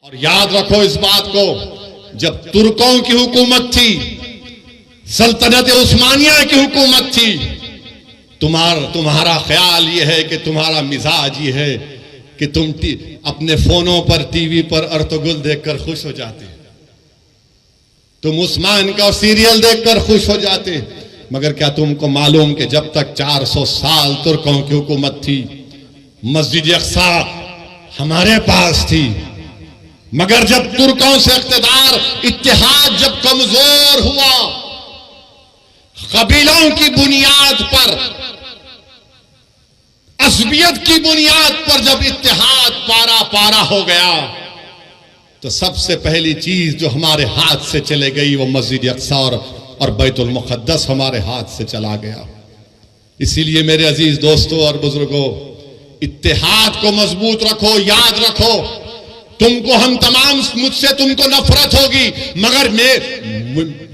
और याद रखो इस बात को, जब तुर्कों की हुकूमत थी, सल्तनत उस्मानिया की हुकूमत थी, तुम्हारा ख्याल यह है कि तुम्हारा मिजाज ये है कि तुम अपने फोनों पर, टीवी पर अर्तुगरुल देखकर खुश हो जाते, तुम उस्मान का सीरियल देखकर खुश हो जाते। मगर क्या तुमको मालूम कि जब तक 400 साल तुर्कों की हुकूमत थी, मस्जिद अक्सा हमारे पास थी, मगर जब तुर्कों से इख्तिदार, इत्तेहाद जब कमजोर हुआ, कबीलों की बुनियाद पर, असबियत की बुनियाद पर जब इत्तेहाद पारा पारा हो गया, तो सबसे पहली चीज जो हमारे हाथ से चले गई वो मस्जिद अक्सा और बैतुल मुक़द्दस हमारे हाथ से चला गया। इसीलिए मेरे अजीज दोस्तों और बुजुर्गों, इत्तेहाद को मजबूत रखो, याद रखो। तुमको हम तमाम, मुझसे तुमको नफरत होगी, मगर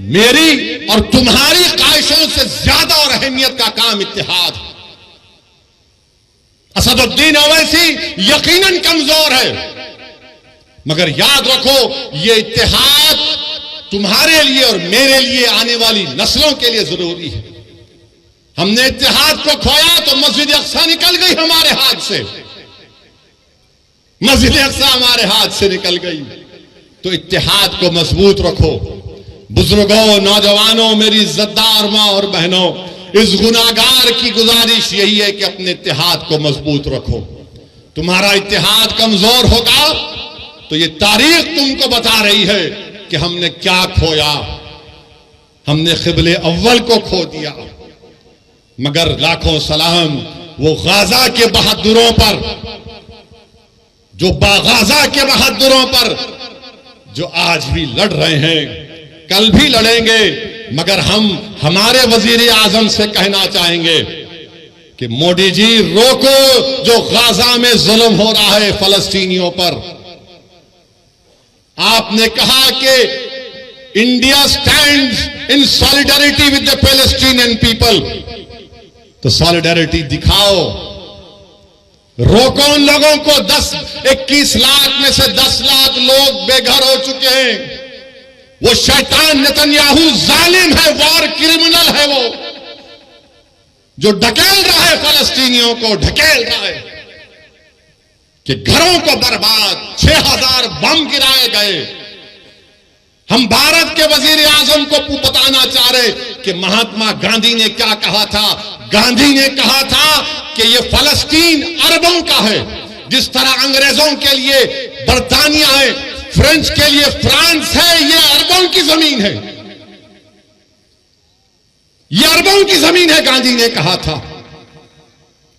मेरी और तुम्हारी ख्वाहिशों से ज्यादा और अहमियत का काम इत्तेहाद है। असदुद्दीन ओवैसी यकीनन कमजोर है, मगर याद रखो ये इत्तेहाद तुम्हारे लिए और मेरे लिए, आने वाली नस्लों के लिए जरूरी है। हमने इत्तेहाद को खोया तो मस्जिद अक्सा निकल गई हमारे हाथ से, मस्जिद अक्सा हमारे हाथ से निकल गई। तो इत्तेहाद को मजबूत रखो। बुजुर्गों, नौजवानों, मेरी इज्जतदार मां और बहनों, इस गुनाहगार की गुजारिश यही है कि अपने इत्तेहाद को मजबूत रखो। तुम्हारा इत्तेहाद कमजोर होगा तो ये तारीख तुमको बता रही है कि हमने क्या खोया। हमने क़िबले अव्वल को खो दिया। मगर लाखों सलाम वो गाजा के बहादुरों पर, जो गाजा के बहादुरों पर जो आज भी लड़ रहे हैं, कल भी लड़ेंगे। मगर हम हमारे वजीर आजम से कहना चाहेंगे कि मोदी जी रोको जो गाजा में जुल्म हो रहा है फलस्तीनियों पर। आपने कहा कि India stands in solidarity with the Palestinian people, तो सॉलिडारिटी दिखाओ। रोको उन लोगों को। 21 लाख में से 10 लाख लोग बेघर हो चुके हैं। वो शैतान नेतन्याहू जालिम है, वॉर क्रिमिनल है, वो जो ढकेल रहा है फलस्तीनियों को, ढकेल रहा है कि घरों को बर्बाद, 6000 बम गिराए गए। हम भारत के वजीर आजम को बताना चाह रहे कि महात्मा गांधी ने क्या कहा था। गांधी ने कहा था कि ये फलस्तीन अरबों का है। जिस तरह अंग्रेजों के लिए बर्तानिया है, फ्रेंच के लिए फ्रांस है, ये अरबों की जमीन है, ये अरबों की जमीन है, गांधी ने कहा था।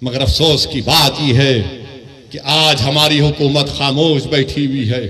मगर अफसोस की बात यह है कि आज हमारी हुकूमत खामोश बैठी हुई है।